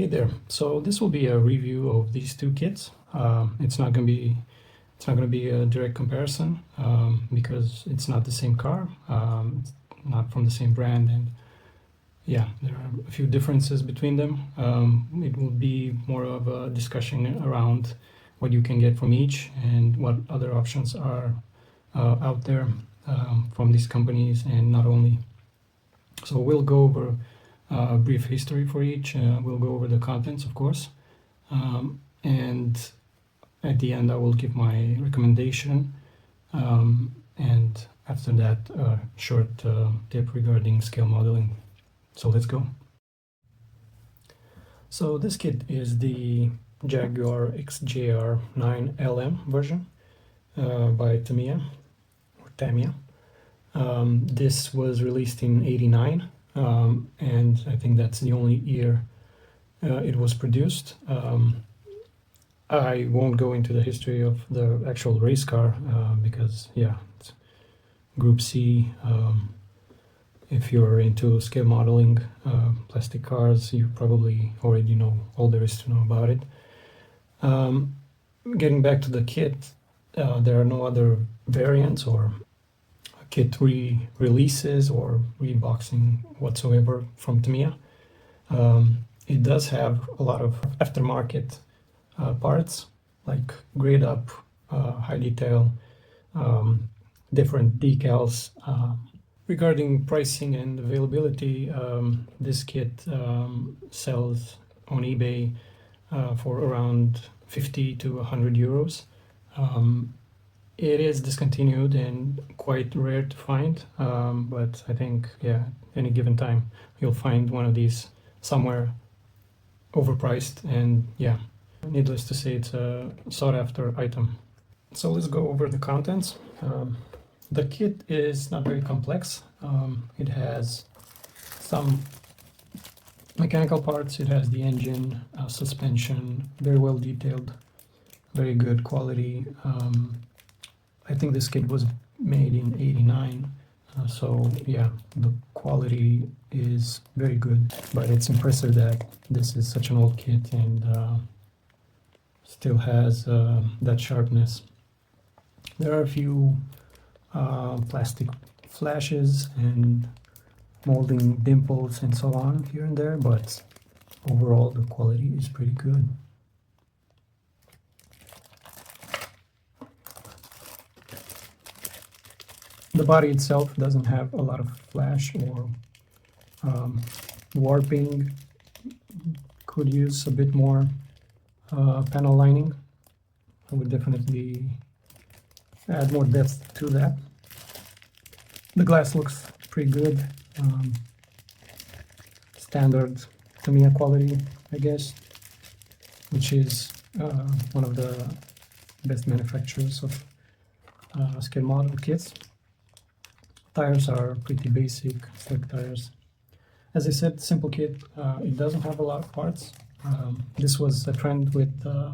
Hey there. So this will be a review of these two kits. It's not going to be a direct comparison because it's not the same car. It's not from the same brand, and yeah, there are a few differences between them. It will be more of a discussion around what you can get from each and what other options are out there from these companies, and not only. So we'll go over a brief history for each. We'll go over the contents, of course, and at the end I will give my recommendation, and after that a short tip regarding scale modeling. So let's go. So this kit is the Jaguar XJR-9 LM version by Tamiya, or Tamiya. This was released in '89, and I think that's the only year it was produced. I won't go into the history of the actual race car because, yeah, it's Group C. If you're into scale modeling plastic cars, you probably already know all there is to know about it. Getting back to the kit, there are no other variants or kit re-releases or reboxing whatsoever from Tamiya. It does have a lot of aftermarket parts, like grade up, high detail, different decals. Regarding pricing and availability, this kit sells on eBay for around 50 to 100 euros. It is discontinued and quite rare to find, but I think, yeah, any given time you'll find one of these somewhere overpriced, and yeah, needless to say, it's a sought-after item. So let's go over the contents. The kit is not very complex. It has some mechanical parts. It has the engine, suspension, very well detailed, very good quality. I think this kit was made in '89, so yeah, the quality is very good, but it's impressive that this is such an old kit and still has that sharpness. There are a few plastic flashes and molding dimples and so on here and there, but overall the quality is pretty good. The body itself doesn't have a lot of flash or warping. Could use a bit more panel lining. I would definitely add more depth to that. The glass looks pretty good. Standard Tamiya quality, I guess, which is one of the best manufacturers of scale model kits. Tires are pretty basic, slick tires. As I said, simple kit. It doesn't have a lot of parts. This was a trend with a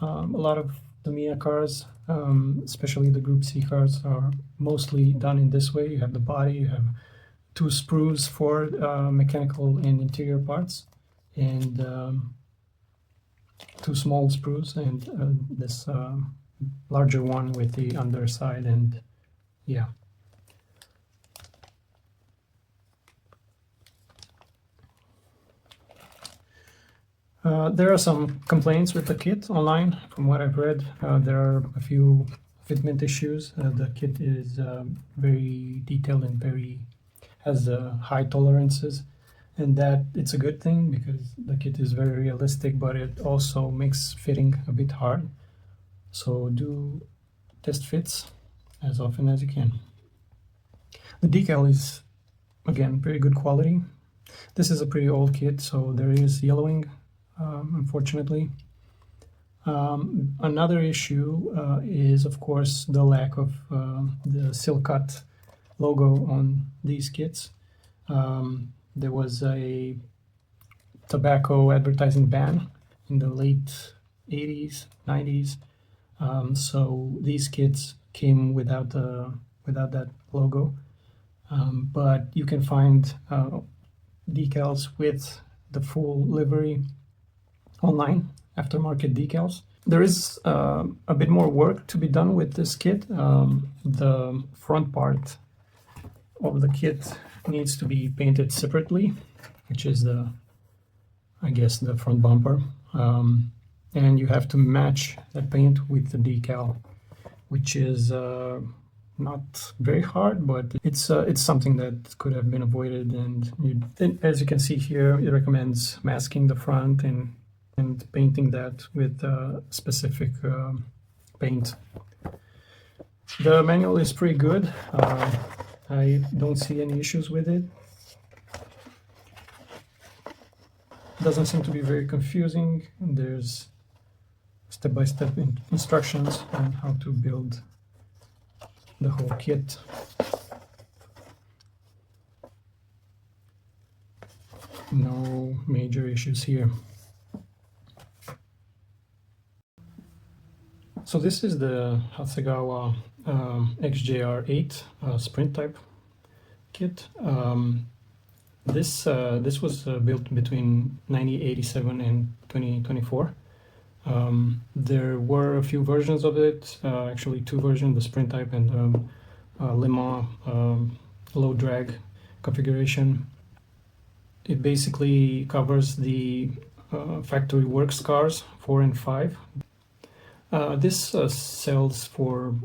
lot of Tamiya cars, especially the Group C cars are mostly done in this way. You have the body, you have two sprues for mechanical and interior parts, and two small sprues, and this larger one with the underside, and yeah. There are some complaints with the kit online. From what I've read, there are a few fitment issues. The kit is very detailed and has high tolerances, and that it's a good thing because the kit is very realistic, but it also makes fitting a bit hard. So do test fits as often as you can. The decal is, again, very good quality. This is a pretty old kit, so there is yellowing. Unfortunately. Another issue is, of course, the lack of the seal cut logo on these kits. There was a tobacco advertising ban in the late 80s, 90s, so these kits came without that logo, but you can find decals with the full livery online, aftermarket decals. There is a bit more work to be done with this kit. The front part of the kit needs to be painted separately, which is I guess the front bumper, and you have to match that paint with the decal, which is not very hard, but it's something that could have been avoided. And as you can see here, it recommends masking the front and painting that with specific paint. The manual is pretty good. I don't see any issues with it. Doesn't seem to be very confusing. There's step-by-step instructions on how to build the whole kit. No major issues here. So this is the Hasegawa XJR-8 sprint type kit. This was built between 1987 and 2024. There were a few versions of it, actually two versions, the sprint type and Lima low drag configuration. It basically covers the factory works cars 4 and 5. This sells for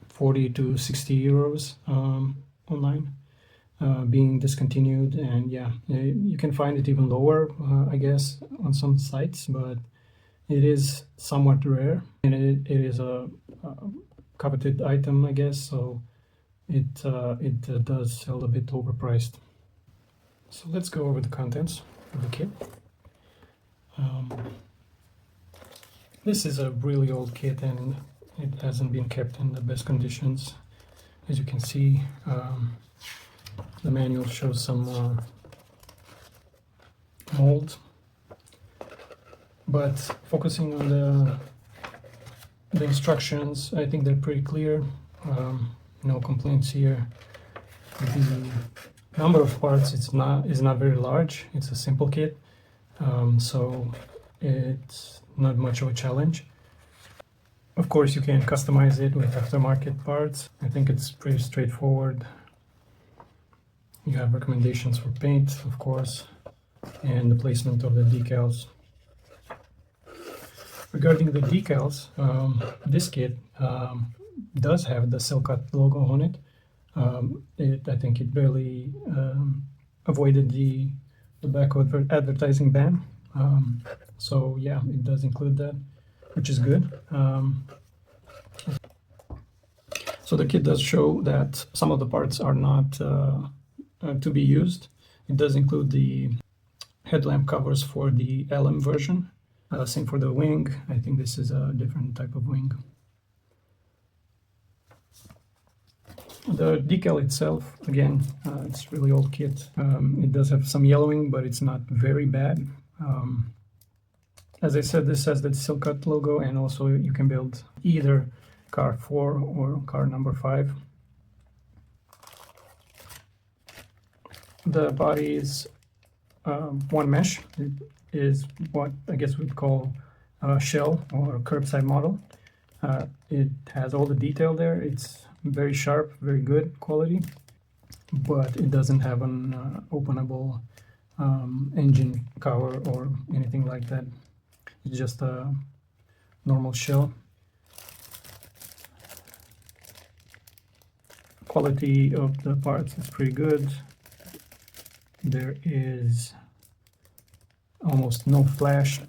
40 to 60 euros online, being discontinued, and yeah, you can find it even lower, I guess, on some sites, but it is somewhat rare, and it is a coveted item, I guess, so it does sell a bit overpriced. So let's go over the contents of the kit. This is a really old kit and it hasn't been kept in the best conditions. As you can see, the manual shows some mold, but focusing on the instructions, I think they're pretty clear. No complaints here. The number of parts is not very large. It's a simple kit, so it's not much of a challenge. Of course, you can customize it with aftermarket parts. I think it's pretty straightforward. You have recommendations for paint, of course, and the placement of the decals. Regarding the decals, this kit does have the Silcut logo on it. I think it barely avoided the back advertising ban. So yeah, it does include that, which is good. So the kit does show that some of the parts are not to be used. It does include the headlamp covers for the LM version. Same for the wing. I think this is a different type of wing. The decal itself, again, it's really old kit. It does have some yellowing, but it's not very bad. As I said, this has the Silcut logo, and also you can build either car 4 or car number 5. The body is one mesh. It is what I guess we'd call a shell or a curbside model. It has all the detail there. It's very sharp, very good quality, but it doesn't have an openable engine cover or anything like that. It's just a normal shell. Quality of the parts is pretty good. There is almost no flash.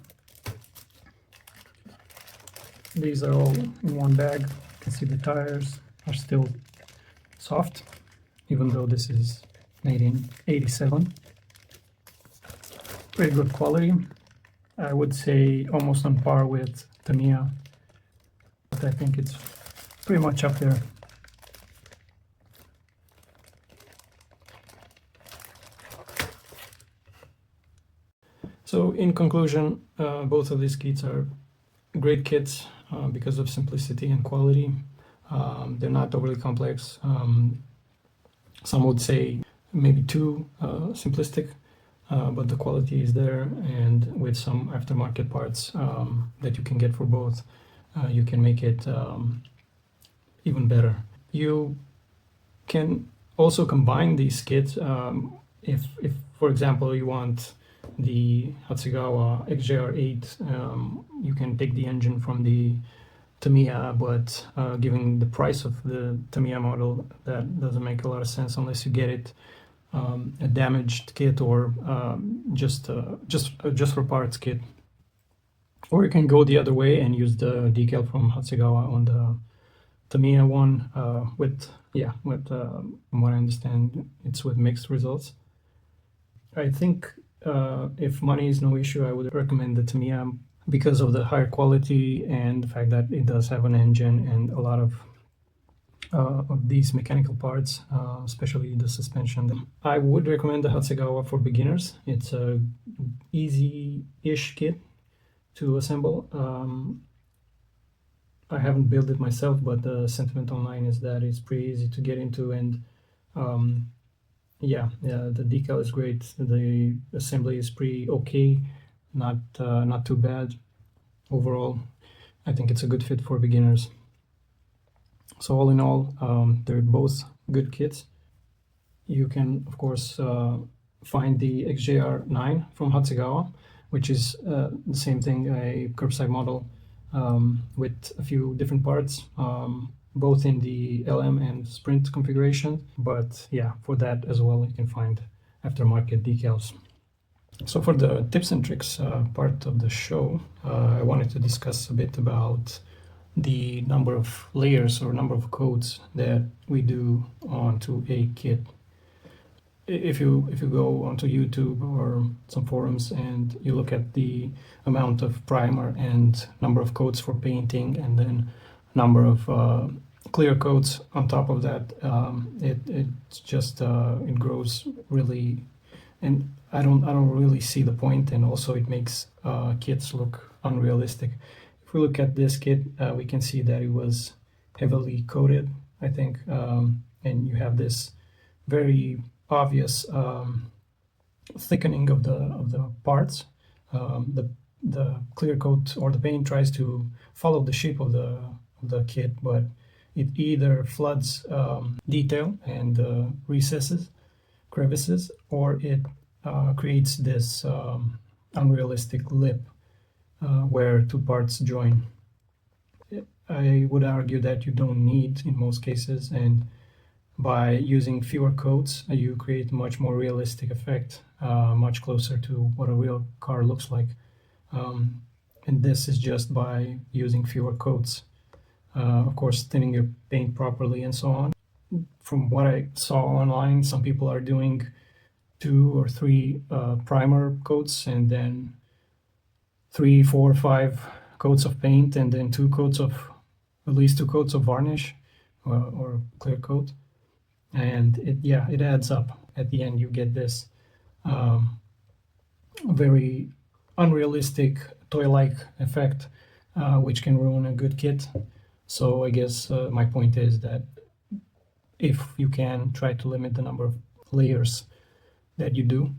These are all in one bag. You can see the tires are still soft, even though this is made in 87. Pretty good quality. I would say almost on par with Tamiya, but I think it's pretty much up there. So in conclusion, both of these kits are great kits because of simplicity and quality. They're not overly complex. Some would say maybe too simplistic. but the quality is there, and with some aftermarket parts that you can get for both, you can make it even better. You can also combine these kits if for example you want the Hasegawa XJR-8, you can take the engine from the Tamiya, but given the price of the Tamiya model, that doesn't make a lot of sense unless you get it a damaged kit or just for parts kit. Or you can go the other way and use the decal from Hasegawa on the Tamiya one from what I understand, it's with mixed results. I think if money is no issue, I would recommend the Tamiya because of the higher quality and the fact that it does have an engine and a lot of these mechanical parts, especially the suspension. I would recommend the Hasegawa for beginners. It's a easy-ish kit to assemble. I haven't built it myself, but the sentiment online is that it's pretty easy to get into, and the decal is great. The assembly is pretty okay, not too bad. Overall, I think it's a good fit for beginners. So all in all, they're both good kits. You can, of course, find the XJR-9 from Hasegawa, which is the same thing, a curbside model with a few different parts, both in the LM and Sprint configuration. But yeah, for that as well, you can find aftermarket decals. So for the tips and tricks part of the show, I wanted to discuss a bit about the number of layers or number of coats that we do onto a kit. If you go onto YouTube or some forums and you look at the amount of primer and number of coats for painting and then number of clear coats on top of that, it grows really, and I don't really see the point, and also it makes kits look unrealistic. If we look at this kit, we can see that it was heavily coated, I think, and you have this very obvious thickening of the parts. The clear coat or the paint tries to follow the shape of the kit, but it either floods detail and recesses, crevices, or it creates this unrealistic lip where two parts join. I would argue that you don't need in most cases, and by using fewer coats, you create a much more realistic effect, much closer to what a real car looks like. And this is just by using fewer coats. Of course, thinning your paint properly and so on. From what I saw online, some people are doing 2 or 3 primer coats and then 3, 4, 5 coats of paint and then at least 2 coats of varnish or clear coat. And it adds up. At the end, you get this very unrealistic toy-like effect, which can ruin a good kit. So I guess my point is that if you can, try to limit the number of layers that you do,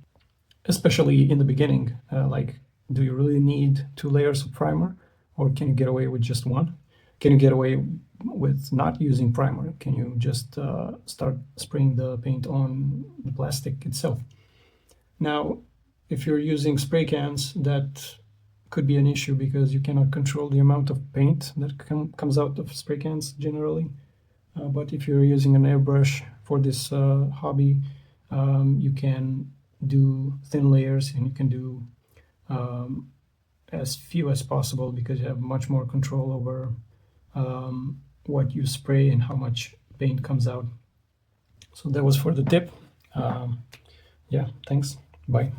especially in the beginning. Like, do you really need 2 layers of primer, or can you get away with just 1? Can you get away with not using primer? Can you just start spraying the paint on the plastic itself? Now, if you're using spray cans, that could be an issue because you cannot control the amount of paint that comes out of spray cans generally. But if you're using an airbrush for this hobby, you can do thin layers, and you can do as few as possible because you have much more control over what you spray and how much paint comes out. So that was for the tip. Yeah, thanks. Bye.